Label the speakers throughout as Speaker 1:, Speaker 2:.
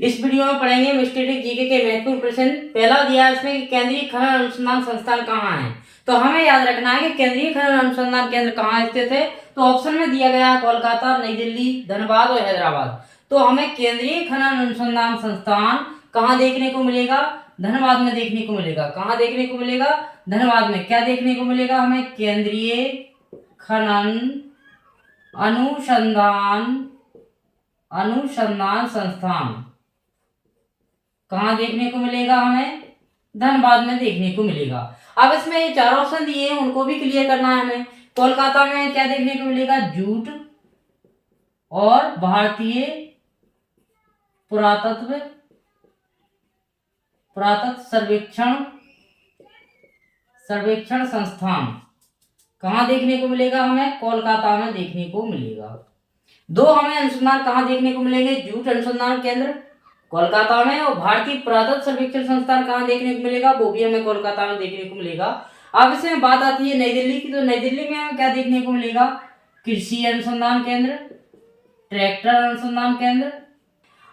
Speaker 1: इस वीडियो में पढ़ेंगे मिस्टेटिक जीके के महत्वपूर्ण प्रश्न। पहला दिया है इसमें कि केंद्रीय खनन अनुसंधान संस्थान कहाँ है। तो हमें याद रखना है कि केंद्रीय खनन अनुसंधान केंद्र कहाँ स्थित है। तो ऑप्शन में दिया गया है कोलकाता, नई दिल्ली, धनबाद और हैदराबाद। तो हमें केंद्रीय खनन अनुसंधान संस्थान कहाँ देखने को मिलेगा? धनबाद में देखने को मिलेगा। कहाँ देखने को मिलेगा? धनबाद में। क्या देखने को मिलेगा हमें? केंद्रीय खनन अनुसंधान संस्थान कहाँ देखने को मिलेगा? हमें धनबाद में देखने को मिलेगा। अब इसमें ये चार ऑप्शन दिए हैं, उनको भी क्लियर करना है हमें। कोलकाता में क्या देखने को मिलेगा? जूट और भारतीय पुरातत्व सर्वेक्षण संस्थान कहाँ देखने को मिलेगा? हमें कोलकाता में देखने को मिलेगा। दो हमें अनुसंधान कहाँ देखने को मिलेंगे? जूट अनुसंधान केंद्र कोलकाता में और भारतीय पुरातत्व सर्वेक्षण संस्थान कहाँ देखने को मिलेगा? वो भी हमें कोलकाता में देखने को मिलेगा। अब इसमें बात आती है नई दिल्ली की। तो नई दिल्ली में हमें क्या देखने को मिलेगा? कृषि अनुसंधान केंद्र, ट्रैक्टर अनुसंधान केंद्र।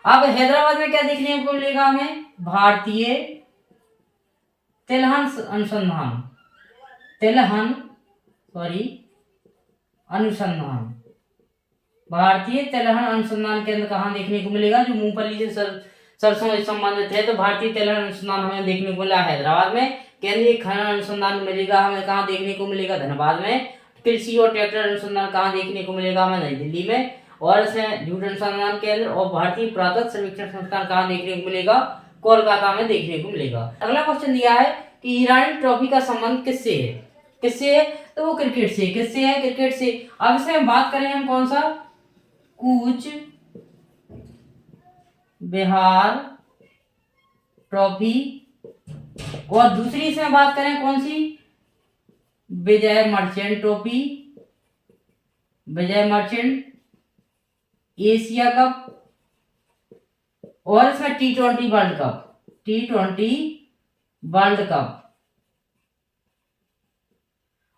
Speaker 1: अब हैदराबाद में क्या देखने को मिलेगा हमें? भारतीय तिलहन अनुसंधान भारतीय तिलहन अनुसंधान केंद्र कहाँ देखने को मिलेगा? जो मूंगफली से सरसों से संबंधित है। तो भारतीय तिलहन अनुसंधान हमें देखने को मिला हैदराबाद में। केंद्रीय खनन अनुसंधान मिलेगा हमें कहाँ देखने को मिलेगा? धनबाद में। कृषि और ट्रैक्टर अनुसंधान कहाँ देखने को मिलेगा? हमें नई दिल्ली में। और इसमें जूट अनुसंधान केंद्र और भारतीय पुरातत्व सर्वेक्षण संस्थान कहाँ देखने को मिलेगा? कोलकाता में देखने को मिलेगा। अगला क्वेश्चन दिया है कि ईरानी ट्रॉफी का संबंध किससे है? किससे है? तो वो क्रिकेट से। किससे है? क्रिकेट से। अब इसमें बात करें हम कौन सा? कूच बिहार ट्रॉफी। और दूसरी इसमें बात करें कौन सी? Vijay Merchant trophy, Vijay Merchant Asia cup. और इसमें T20 world cup, T20 world cup.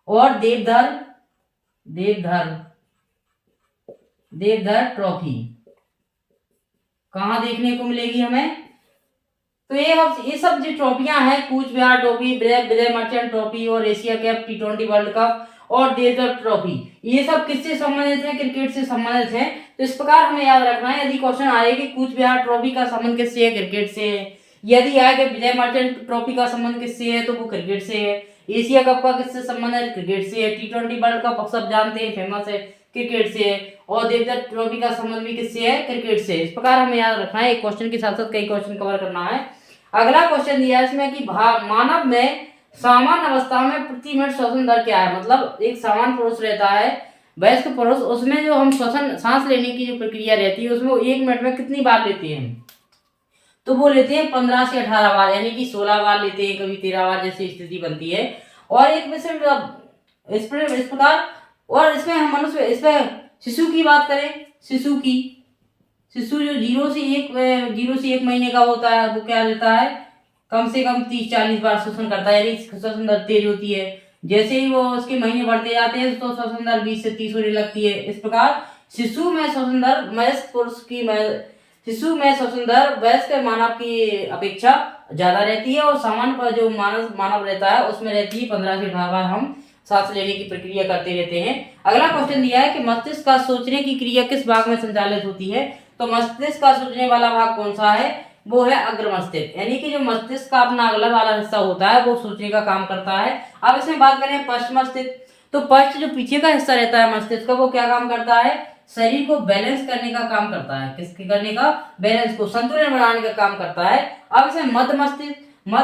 Speaker 1: और देवधर ट्रॉफी कहाँ देखने को मिलेगी हमें? तो ये सब जो ट्रॉफियां हैं, कूच बिहार ट्रॉफी, विजय मर्चेंट ट्रॉफी और Asia cup, T20 world cup और देवधर ट्रॉफी, ये सब किससे संबंधित है? क्रिकेट से संबंधित है। तो इस प्रकार हमें याद रखना है। यदि क्वेश्चन आए कि कूच बिहार ट्रॉफी का संबंध किससे है? क्रिकेट से है। यदि आए कि विजय मर्चेंट ट्रॉफी का संबंध किससे है? तो वो क्रिकेट से है। एशिया कप का किससे संबंध है? क्रिकेट से है। T20 वर्ल्ड कप सब जानते हैं, फेमस है, क्रिकेट से है। और देवधर ट्रॉफी का संबंध भी किससे है? क्रिकेट से। इस प्रकार हमें याद रखना है। एक क्वेश्चन के साथ साथ कई क्वेश्चन कवर करना है। अगला क्वेश्चन दिया है इसमें कि मानव में सामान्य अवस्था में प्रति मिनट श्वसन दर क्या है? मतलब एक सामान्य पुरुष रहता है, वयस्क पुरुष, उसमें जो हम सांस लेने की जो प्रक्रिया रहती है उसमें 1 मिनट में कितनी बार लेते हैं? तो वो लेते हैं 15 से 18 बार, यानी कि 16 बार लेते हैं, कभी 13 बार, जैसी स्थिति बनती है। और एक विषय इस प्रकार। और इसमें हम मनुष्य, इसमें शिशु की बात करें, शिशु जो 0 से 1 महीने का होता है, वो क्या लेता है? कम से कम 30-40 बार श्वसन करता है, यानी श्वसन दर तेज होती है। जैसे ही वो उसके महीने बढ़ते जाते हैं तो श्वसन दर 20 से 30 होने लगती है। इस प्रकार शिशु में श्वसन दर वयस्क मानव की अपेक्षा ज्यादा रहती है। और सामान्य पर जो मानव रहता है उसमें रहती है 15 से 18 बार हम सांस लेने की प्रक्रिया करते रहते हैं। अगला क्वेश्चन दिया है कि मस्तिष्क का सोचने की क्रिया किस भाग में संचालित होती है? तो मस्तिष्क का सोचने वाला भाग कौन सा है? वो है अग्र मस्तिष्क, यानी कि जो मस्तिष्क का अपना अगला वाला हिस्सा होता है वो सोचने का काम करता है। अब इसमें बात करें पश्च मस्तिष्क। तो पश्च जो पीछे का हिस्सा रहता है मस्तिष्क का, वो क्या काम करता है? शरीर को बैलेंस करने का काम करता है। किसके करने का? बैलेंस को, संतुलन बनाने का काम करता है। अब इसमें मध्य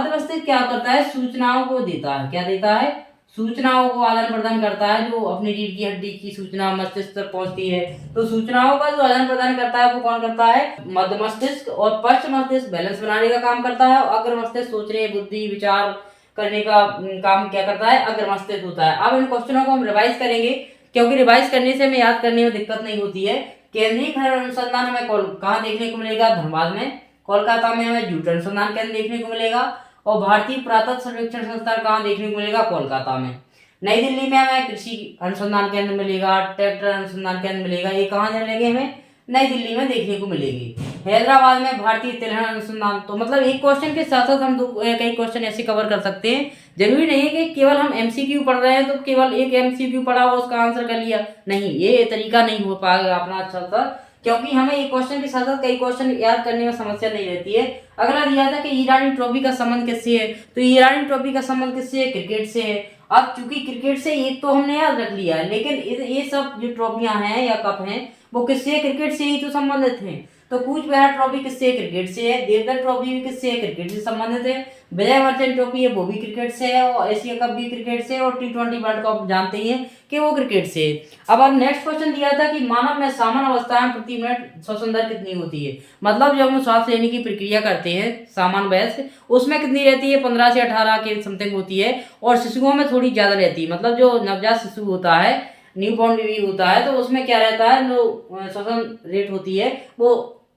Speaker 1: मस्तिष्क क्या करता है? सूचनाओं को देता है। क्या देता है? सूचनाओं को आदान प्रदान करता है। जो अपनी रीढ़ की हड्डी की सूचना मस्तिष्क तक पहुंचती है, तो सूचनाओं का जो आदान प्रदान करता है वो कौन करता है? मध्य मस्तिष्क। और पश्च मस्तिष्क बैलेंस बनाने का काम करता है। और अग्र मस्तिष्क सोचने, बुद्धि, विचार करने का काम क्या करता है? अग्र मस्तिष्क होता है। अब इन क्वेश्चनों को हम रिवाइज करेंगे, क्योंकि रिवाइज करने से हमें याद करने में दिक्कत नहीं होती है। केंद्रीय खनन अनुसंधान हमें कहाँ देखने को मिलेगा? धनबाद में। कोलकाता में हमें जूट अनुसंधान केंद्र देखने को मिलेगा। और भारतीय पुरातत्व सर्वेक्षण संस्थान कहाँ देखने को मिलेगा? कोलकाता में। नई दिल्ली में हमें कृषि अनुसंधान केंद्र मिलेगा, ट्रैक्टर अनुसंधान केंद्र मिलेगा। ये कहाँ मिलेंगे? हमें नई दिल्ली में देखने को मिलेगी। हैदराबाद में भारतीय तिलहन अनुसंधान। तो मतलब एक क्वेश्चन के साथ साथ हम कई क्वेश्चन ऐसे कवर कर सकते हैं। जरूरी नहीं है कि केवल हम एमसीक्यू पढ़ रहे हैं तो केवल एक एमसीक्यू पढ़ा हुआ उसका आंसर कर लिया, नहीं, ये तरीका नहीं हो पाएगा अपना अच्छा सा, क्योंकि हमें एक क्वेश्चन के साथ साथ कई क्वेश्चन याद करने में समस्या नहीं रहती है। अगला दिया था कि ईरानी ट्रॉफी का संबंध किससे है, तो ईरानी ट्रॉफी का संबंध किससे है, क्रिकेट से है। अब चूंकि क्रिकेट से एक तो हमने याद रख लिया है, लेकिन ये सब जो ट्रॉफियां हैं या कप हैं वो किससे, क्रिकेट से ही तो संबंधित हैं। तो कूच बिहार ट्रॉफी किससे, क्रिकेट से है। देवधर ट्रॉफी भी किससे, क्रिकेट से संबंधित है। विजय मर्चेंट ट्रॉफी है वो भी क्रिकेट से है, और एशिया कप भी क्रिकेट से है, और T20 वर्ल्ड कप जानते ही हैं कि वो क्रिकेट से है। अब नेक्स्ट क्वेश्चन दिया था कि मानव में सामान्य अवस्था में प्रति मिनट श्वसन दर कितनी होती है। मतलब जब हम श्वास लेने की प्रक्रिया करते हैं सामान्य वयस्क, उसमें कितनी रहती है, 15 से 18 के समथिंग होती है, और शिशुओं में थोड़ी ज्यादा रहती है। मतलब जो नवजात शिशु होता है, न्यू बॉर्न बेबी होता है, तो उसमें क्या रहता है, जो श्वसन रेट होती है वो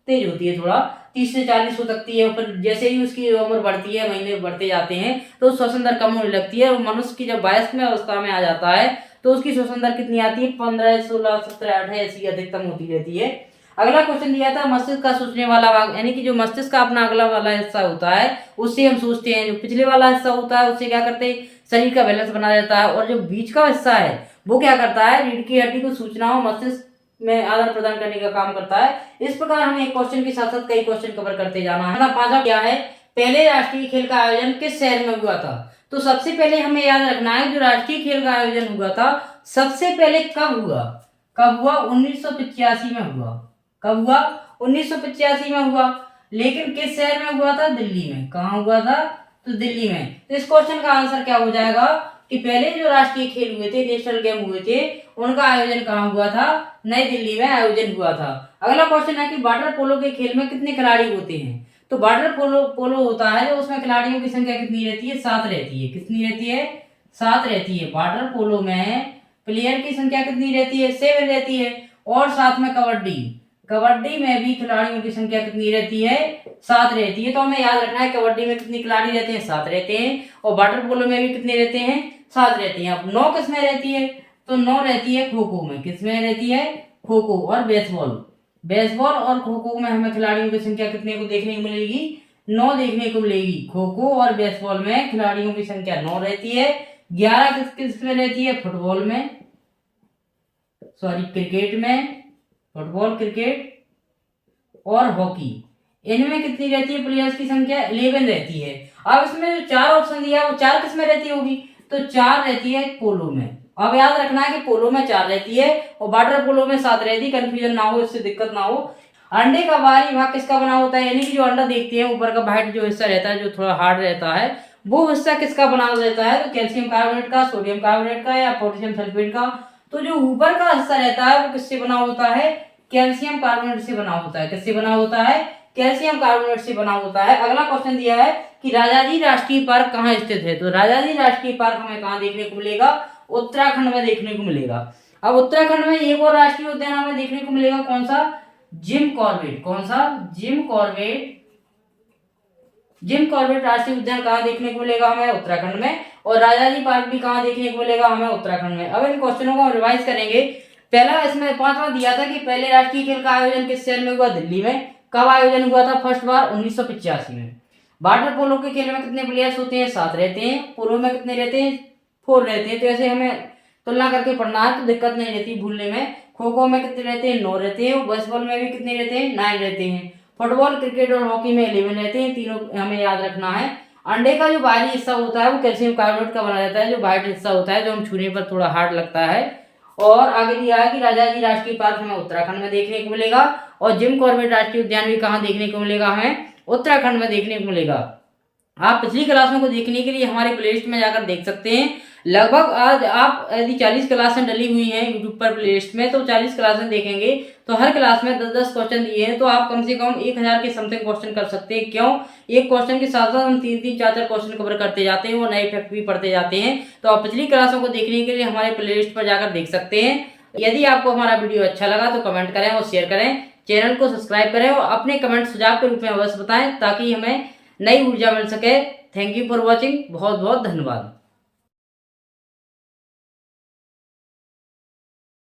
Speaker 1: तेज होती है, थोड़ा 30 से 40 हो सकती है। फिर जैसे ही उसकी उम्र बढ़ती है, महीने बढ़ते जाते हैं, तो श्वसन दर कम होने लगती है, और मनुष्य की जब वयस्क में अवस्था में आ जाता है तो उसकी श्वसन दर कितनी आती है, 15, 16, 17, 18 ऐसी अधिकतम होती रहती है। अगला क्वेश्चन दिया था मस्तिष्क का सोचने वाला भाग, यानी कि जो मस्तिष्क का अपना अगला वाला हिस्सा होता है उससे हम सोचते हैं, जो पिछले वाला हिस्सा होता है उससे क्या करते हैं, शरीर का बैलेंस बना रहता है, और जो बीच का हिस्सा है वो क्या करता है, रीढ़ की हड्डी को सूचनाओं मस्तिष्क में आदान प्रदान करने का काम करता है। इस प्रकार हमें एक क्वेश्चन के साथ साथ कई क्वेश्चन कवर करते जाना है। पांचवा क्या है, पहले राष्ट्रीय खेल का आयोजन किस शहर में हुआ था। तो सबसे पहले हमें याद रखना है जो राष्ट्रीय खेल का आयोजन हुआ था सबसे पहले कब हुआ, 1985 में हुआ। कब हुआ, 1985 में हुआ। लेकिन किस शहर में हुआ था, दिल्ली में। कहाँ हुआ था, तो दिल्ली में। तो इस क्वेश्चन का आंसर क्या हो जाएगा कि पहले जो राष्ट्रीय खेल हुए थे, नेशनल गेम हुए थे, उनका आयोजन कहाँ हुआ था, नई दिल्ली में आयोजन हुआ था। अगला क्वेश्चन है कि वाटर पोलो के खेल में कितने खिलाड़ी होते हैं। तो वाटर पोलो होता है जो उसमें खिलाड़ियों की संख्या कितनी रहती है, 7 रहती है। कितनी रहती है, 7 रहती है। वाटर पोलो में प्लेयर की संख्या कितनी रहती है, 7 रहती है। और साथ में कबड्डी में भी खिलाड़ियों की संख्या कितनी रहती है, 7 रहती है। तो हमें याद रखना है कबड्डी में कितने खिलाड़ी रहते हैं, 7 रहते हैं, और वाटर पोलो में भी कितने रहते हैं, 7 रहते हैं। अब 9 किस में रहती है, तो 9 रहती है खो खो में। किस में रहती है, खो खो और बेसबॉल और खो खो में हमें खिलाड़ियों की संख्या कितने को देखने को मिलेगी, 9 देखने को मिलेगी। खो खो और बेसबॉल में खिलाड़ियों की संख्या 9 रहती है। 11 किस में रहती है, क्रिकेट में, फुटबॉल, क्रिकेट और हॉकी, इनमें कितनी रहती है प्लेयर्स की संख्या, 11 रहती है। अब इसमें जो 4 ऑप्शन दिया वो 4 किस में रहती होगी, तो 4 रहती है पोलो में। अब याद रखना है कि पोलो में 4 रहती है और वाटर पोलो में 7 रहती है, कंफ्यूजन ना हो, इससे दिक्कत ना हो। अंडे का बाहरी भाग किसका बना होता है, यानी कि जो अंडा देखते हैं ऊपर का वाइट जो हिस्सा रहता है जो थोड़ा हार्ड रहता है, वो हिस्सा किसका बना रहता है, तो कैल्शियम कार्बोनेट का, सोडियम कार्बोनेट का या पोटेशियम सल्फेट का। तो जो ऊपर का हिस्सा रहता है वो किससे बना होता है, कैल्शियम कार्बोनेट से बना होता है। किससे बना होता है, कैल्शियम कार्बोनेट से बना होता है। अगला क्वेश्चन दिया है कि राजाजी राष्ट्रीय पार्क कहाँ स्थित है। तो राजाजी राष्ट्रीय पार्क हमें कहाँ देखने को मिलेगा, उत्तराखंड में देखने को मिलेगा। अब उत्तराखंड में एक और राष्ट्रीय उद्यान हमें देखने को मिलेगा, कौन सा, जिम कॉर्बेट। कौन सा, जिम कॉर्बेट राष्ट्रीय उद्यान कहाँ देखने को मिलेगा हमें, उत्तराखंड में। और राजाजी पार्क भी कहाँ देखने को मिलेगा हमें, उत्तराखंड में। अब इन क्वेश्चनों को हम रिवाइज करेंगे। पहला इसमें 5वां दिया था कि पहले राष्ट्रीय खेल का आयोजन किस शहर में हुआ, दिल्ली में। कब आयोजन हुआ था, फर्स्ट बार 1985 में। वाटर पोलो के खेल में कितने प्लेयर्स होते हैं, 7 रहते हैं। पोलो में कितने रहते हैं, 4 रहते हैं। तो ऐसे हमें तुलना करके पढ़ना है तो दिक्कत नहीं रहती भूलने में। खो खो में कितने रहते हैं, 9 रहते हैं। बेसबॉल में भी कितने रहते हैं, 9 रहते हैं। फुटबॉल, क्रिकेट और हॉकी में 11 रहते हैं। तीनों हमें याद रखना है। अंडे का जो बाहरी हिस्सा होता है वो कैल्शियम कार्बोनेट का बना रहता है, जो वाइट हिस्सा होता है जो हम छूने पर थोड़ा हार्ड लगता है। और आगे दिया है कि राजाजी राष्ट्रीय पार्क हमें उत्तराखंड में देखने को मिलेगा, और जिम कॉर्बेट राष्ट्रीय उद्यान भी कहाँ देखने को मिलेगा हमें, उत्तराखंड में देखने को मिलेगा। आप पिछली क्लासों को देखने के लिए हमारे प्लेलिस्ट में जाकर देख सकते हैं। लगभग आज आप यदि 40 क्लासें डली हुई हैं यूट्यूब पर प्लेलिस्ट में, तो 40 क्लासें देखेंगे तो हर क्लास में 10-10 क्वेश्चन दिए हैं, तो आप कम से कम 1000 के समथिंग क्वेश्चन कर सकते हैं। क्यों, एक क्वेश्चन के साथ साथ हम 3-3, 4-4 क्वेश्चन कवर करते जाते हैं, वो नए फैक्ट भी पढ़ते जाते हैं। तो आप पिछली क्लासों को देखने के लिए हमारे प्लेलिस्ट पर जाकर देख सकते हैं। यदि आपको हमारा वीडियो अच्छा लगा तो कमेंट करें और शेयर करें, चैनल को सब्सक्राइब करें और अपने कमेंट सुझाव के रूप में अवश्य बताएं ताकि हमें नई ऊर्जा मिल सके। थैंक यू फॉर वॉचिंग, बहुत बहुत धन्यवाद।